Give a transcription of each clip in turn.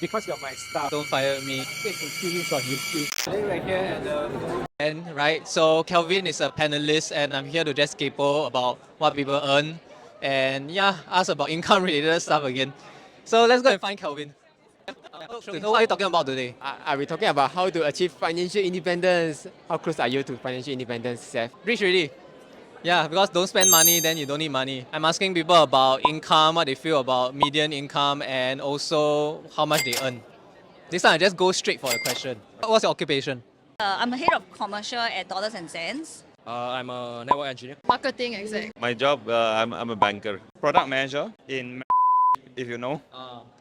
because you're my staff. Don't fire me. It's a series on YouTube. Today we're here at the And right, so Kelvin is a panelist, and I'm here to just capo about what people earn, and yeah, ask about income related stuff again. So let's go and find Kelvin. So what are you talking about today? Are we talking about how to achieve financial independence? How close are you to financial independence, Seth? Rich already. Yeah, because don't spend money, then you don't need money. I'm asking people about income, what they feel about median income, and also how much they earn. This time I just go straight for the question. What's your occupation? I'm a head of commercial at Dollars and Cents. I'm a network engineer. Marketing exec. My job, I'm a banker. Product manager in if you know.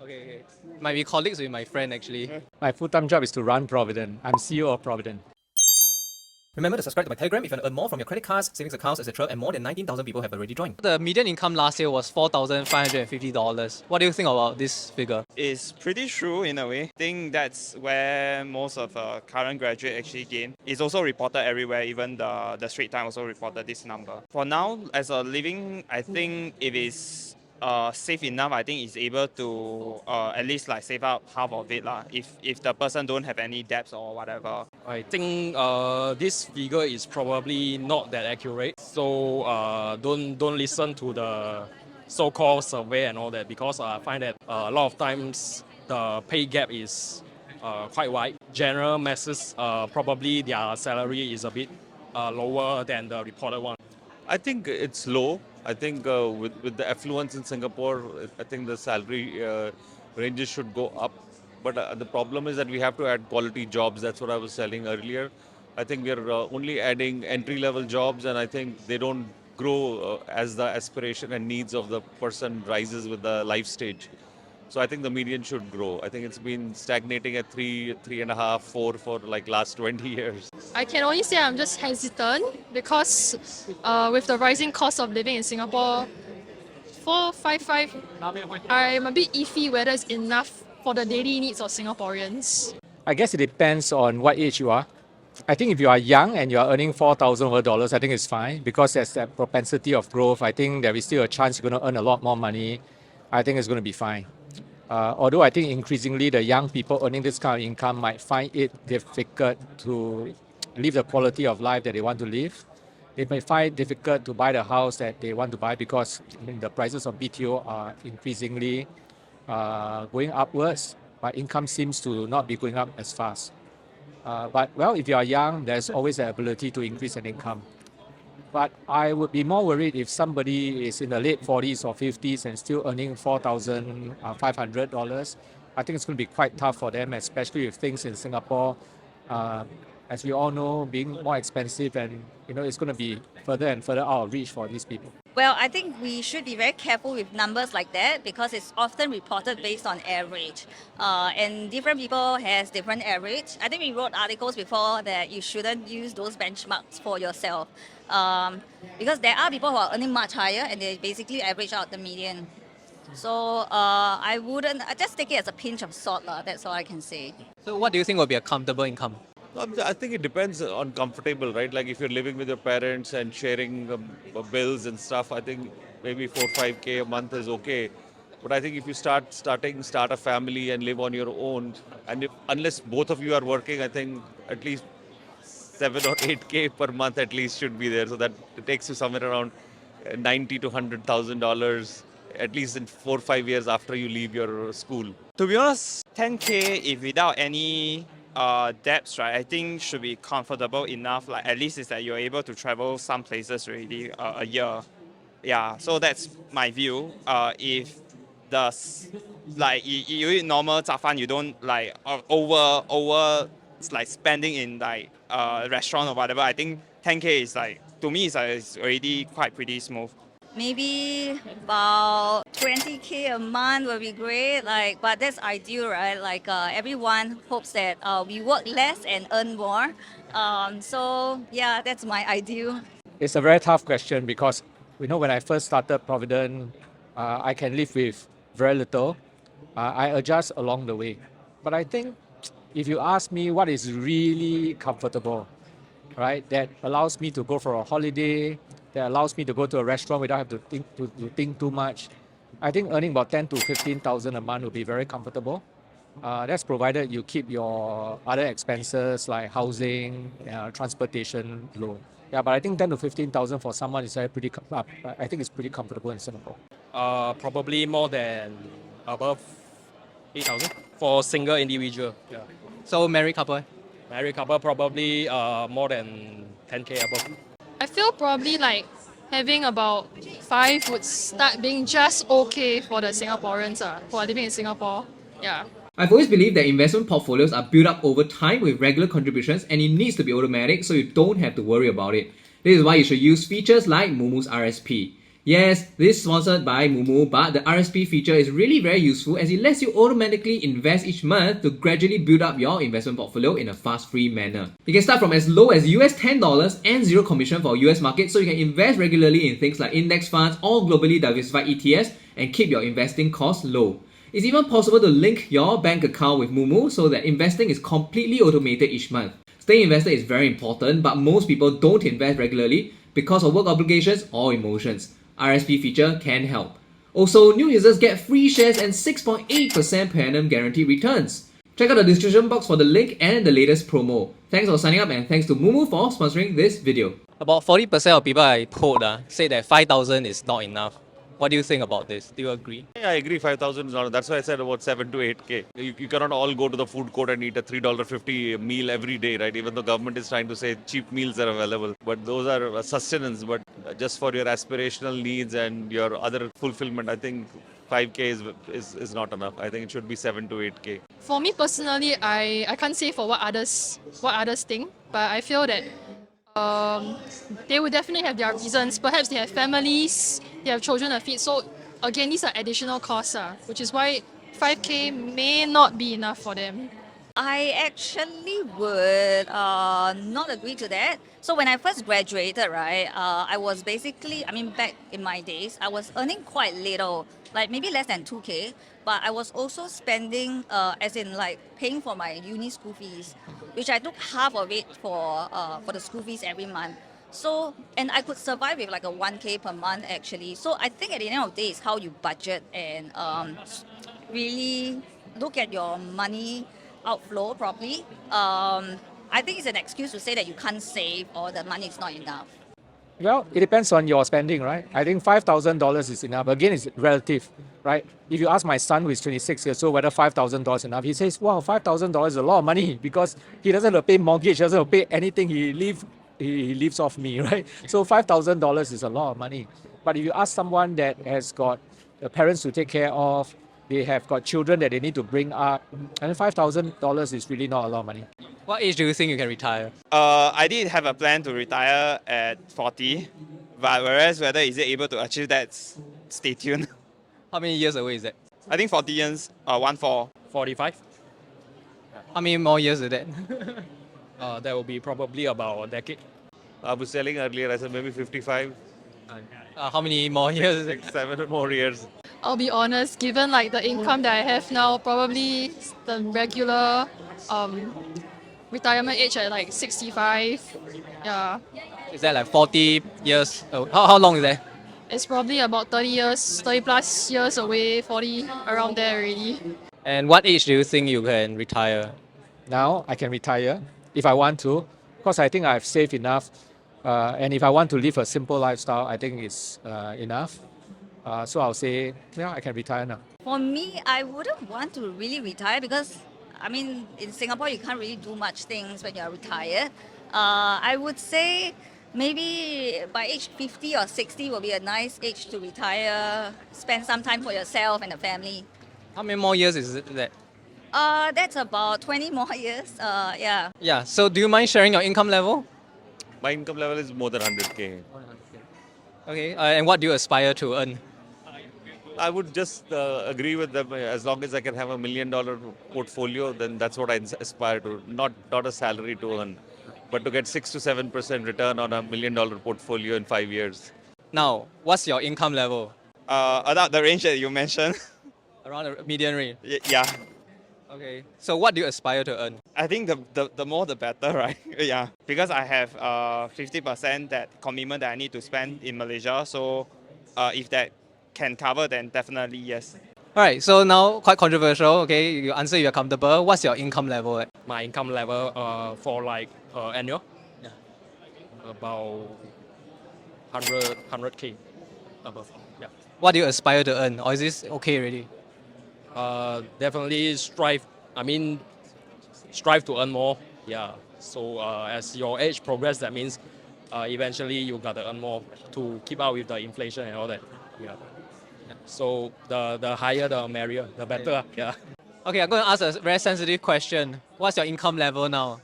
Okay. Might be colleagues with my friend actually. My full-time job is to run Provident. I'm CEO of Provident. Remember to subscribe to my Telegram if you want to earn more from your credit cards, savings accounts, etc. And more than 19,000 people have already joined. The median income last year was $4,550. What do you think about this figure? It's pretty true in a way. I think that's where most of current graduate actually gain. It's also reported everywhere, even the Straits Times also reported this number. For now, as a living, I think it is safe enough. I think it's able to at least like save up half of it lah. If the person don't have any debts or whatever. I think this figure is probably not that accurate. So don't listen to the so-called survey and all that, because I find that a lot of times the pay gap is quite wide. General masses, probably their salary is a bit lower than the reported one. I think it's low. I think with the affluence in Singapore, I think the salary ranges should go up. But the problem is that we have to add quality jobs. That's what I was telling earlier. I think we're only adding entry-level jobs, and I think they don't grow as the aspiration and needs of the person rises with the life stage. So I think the median should grow. I think it's been stagnating at 3.5, 4 for like last 20 years. I can only say I'm just hesitant because with the rising cost of living in Singapore, 455, I'm a bit iffy whether it's enough for the daily needs of Singaporeans. I guess it depends on what age you are. I think if you are young and you are earning $4,000, I think it's fine because there's that propensity of growth. I think there is still a chance you're going to earn a lot more money. I think it's going to be fine. Although I think increasingly the young people earning this kind of income might find it difficult to live the quality of life that they want to live. They may find it difficult to buy the house that they want to buy because the prices of BTO are increasingly going upwards, but income seems to not be going up as fast. But if you are young, there's always the ability to increase an income. But I would be more worried if somebody is in the late 40s or 50s and still earning $4,500. I think it's going to be quite tough for them, especially with things in Singapore, as we all know, being more expensive, and it's going to be further and further out of reach for these people. Well, I think we should be very careful with numbers like that because it's often reported based on average. And different people has different average. I think we wrote articles before that you shouldn't use those benchmarks for yourself. Because there are people who are earning much higher and they basically average out the median. So I just take it as a pinch of salt. That's all I can say. So what do you think will be a comfortable income? I think it depends on comfortable, right? Like if you're living with your parents and sharing bills and stuff, I think maybe 4-5K a month is okay. But I think if you start a family and live on your own, and unless both of you are working, I think at least 7 or 8K per month at least should be there. So that it takes you somewhere around $90,000 to $100,000 at least in 4 or 5 years after you leave your school. To be honest, 10K if without any debts, right, I think should be comfortable enough. Like at least is that you're able to travel some places already a year. Yeah, so that's my view. If the you eat normal 炸饭, you don't like over like spending in like restaurant or whatever. I think 10K is like to me is already quite pretty smooth. Maybe about 20K a month would be great. But that's ideal, right? Everyone hopes that we work less and earn more. So yeah, that's my ideal. It's a very tough question because when I first started Provident, I can live with very little. I adjust along the way. But I think if you ask me what is really comfortable, right, that allows me to go for a holiday, that allows me to go to a restaurant without having to think too much, I think earning about 10 to 15,000 a month would be very comfortable. That's provided you keep your other expenses like housing, transportation low. Yeah, but I think 10 to 15,000 for someone is pretty. I think it's pretty comfortable in Singapore. Probably more than above 8,000 for single individual. Yeah. So married couple. Married couple probably more than 10K above. I feel probably like having about 5 would start being just okay for the Singaporeans who are living in Singapore. Yeah. I've always believed that investment portfolios are built up over time with regular contributions and it needs to be automatic so you don't have to worry about it. This is why you should use features like Mumu's RSP. Yes, this is sponsored by Mumu, but the RSP feature is really very useful as it lets you automatically invest each month to gradually build up your investment portfolio in a fast-free manner. You can start from as low as US $10 and zero commission for US market, so you can invest regularly in things like index funds or globally diversified ETFs and keep your investing costs low. It's even possible to link your bank account with Mumu so that investing is completely automated each month. Staying invested is very important, but most people don't invest regularly because of work obligations or emotions. RSP feature can help. Also, new users get free shares and 6.8% per annum guaranteed returns. Check out the description box for the link and the latest promo. Thanks for signing up and thanks to Mumu for sponsoring this video. About 40% of people I polled say that 5,000 is not enough. What do you think about this? Do you agree? Yeah, I agree. 5,000 is not. That's why I said about 7 to 8K. You cannot all go to the food court and eat a $3.50 meal every day, right? Even though government is trying to say cheap meals are available, but those are sustenance. But just for your aspirational needs and your other fulfillment, I think 5K is not enough. I think it should be 7 to 8K. For me personally, I can't say for what others think, but I feel that they will definitely have their reasons. Perhaps they have families, they have children to feed. So again, these are additional costs, which is why 5K may not be enough for them. I actually would not agree to that. So when I first graduated, right, I was basically, back in my days, I was earning quite little, like maybe less than 2K, but I was also spending, as in like paying for my uni school fees, which I took half of it for the school fees every month. So, and I could survive with like a 1K per month actually. So I think at the end of the day, it's how you budget and really look at your money outflow properly. I think it's an excuse to say that you can't save or the money is not enough. Well, it depends on your spending, right? I think $5,000 is enough. Again, it's relative, right? If you ask my son, who is 26 years old, whether $5,000 is enough, he says, wow, $5,000 is a lot of money because he doesn't have to pay mortgage, doesn't have to pay anything. He lives off me, right? So $5,000 is a lot of money. But if you ask someone that has got parents to take care of, they have got children that they need to bring up, and $5,000 is really not a lot of money. What age do you think you can retire? I did have a plan to retire at 40, but whereas whether is it able to achieve that, stay tuned. How many years away is that? I think 40 years, 1-4. 45. How many more years is that? That will be probably about a decade. I was selling earlier, I said maybe 55, How many more years is it? 7 more years. I'll be honest, given like the income that I have now, probably the regular retirement age at like 65. Yeah. Is that like 40 years? Oh, how long is that? It's probably about 30 plus years away, 40, around there already. And what age do you think you can retire? Now I can retire if I want to, because I think I've saved enough. And if I want to live a simple lifestyle, I think it's enough. So I'll say, yeah, I can retire now. For me, I wouldn't want to really retire because, in Singapore, you can't really do much things when you're retired. I would say maybe by age 50 or 60 will be a nice age to retire, spend some time for yourself and the family. How many more years is it that? That's about 20 more years. Yeah. Yeah, so do you mind sharing your income level? My income level is more than 100K. Okay, and what do you aspire to earn? I would just agree with them. As long as I can have $1 million portfolio, then that's what I aspire to. Not a salary to earn, but to get 6 to 7% return on $1 million portfolio in 5 years. Now, what's your income level? About the range that you mentioned. Around the median range. Yeah. Okay, so what do you aspire to earn? I think the more the better, right? Yeah. Because I have 50% that commitment that I need to spend in Malaysia. So if that can cover, then definitely yes. Alright, so now quite controversial. Okay, you answer you're comfortable. What's your income level at? My income level for like annual, Yeah. about 100k above. Yeah. What do you aspire to earn? Or is this okay already? Definitely strive. I mean, strive to earn more. Yeah. So as your age progress, that means eventually you gotta earn more to keep up with the inflation and all that. Yeah. So the higher the merrier, the better. Yeah. Okay, I'm going to ask a very sensitive question. What's your income level now?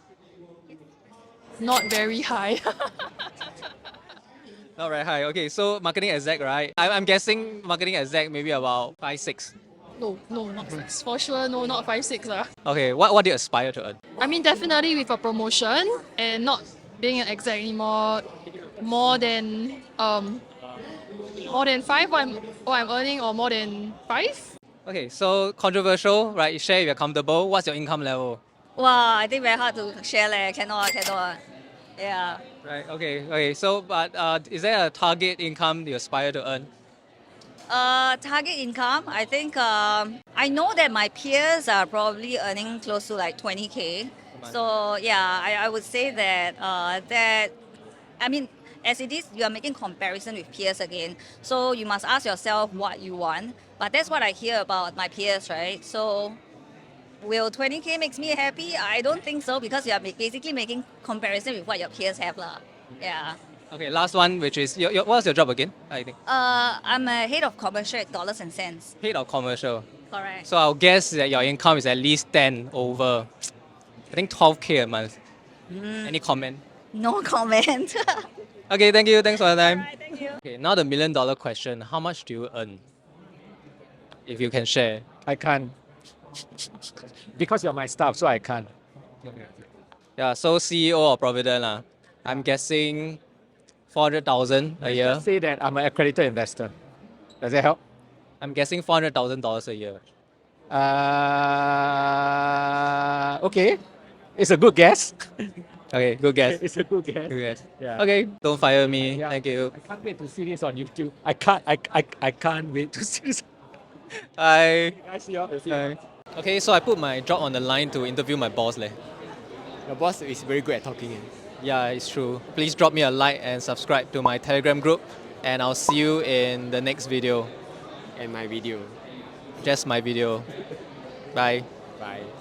Not very high. Not very high. Okay, so marketing exec, right? I'm guessing marketing exec maybe about 5, 6. No, not 6. For sure, no, not 5, 6. Okay, what do you aspire to earn? I mean, definitely with a promotion and not being an exec anymore, more than 5 what I'm earning, or more than 5. Okay, so controversial, right? You share if you're comfortable. What's your income level? Wow, I think very hard to share leh. Cannot. Yeah. Right. Okay. So, but is there a target income you aspire to earn? Target income, I think I know that my peers are probably earning close to like 20K. So yeah, I would say that I mean, as it is, you are making comparison with peers again. So you must ask yourself what you want. But that's what I hear about my peers, right? So will 20K makes me happy? I don't think so, because you are basically making comparison with what your peers have lah. Yeah. Okay. Last one, which is what's your job again? I think I'm a head of commercial at Dollars and Cents. head of commercial. Correct. So I'll guess that your income is at least 10 over. I think 12K a month. Any comment? No comment. Okay. Thank you. Thanks for your time. Alright, thank you. Okay. Now the $1,000,000 question. How much do you earn? If you can share. I can't. Because you're my staff, so I can't. Yeah. So CEO of Provident lah. I'm guessing 400,000 a year. Just say that I'm an accredited investor. Does that help? I'm guessing $400,000 a year. Okay. It's a good guess. Okay. Good guess. It's a good guess. Good guess. Yeah. Okay. Don't fire me. Yeah. Thank you. I can't wait to see this on YouTube. I can't wait to see this. Bye. I see you. Bye. Okay. So I put my job on the line to interview my boss leh. Your boss is very good at talking. Yeah, it's true. Please drop me a like and subscribe to my Telegram group, and I'll see you in the next video. And my video. Just my video. Bye. Bye.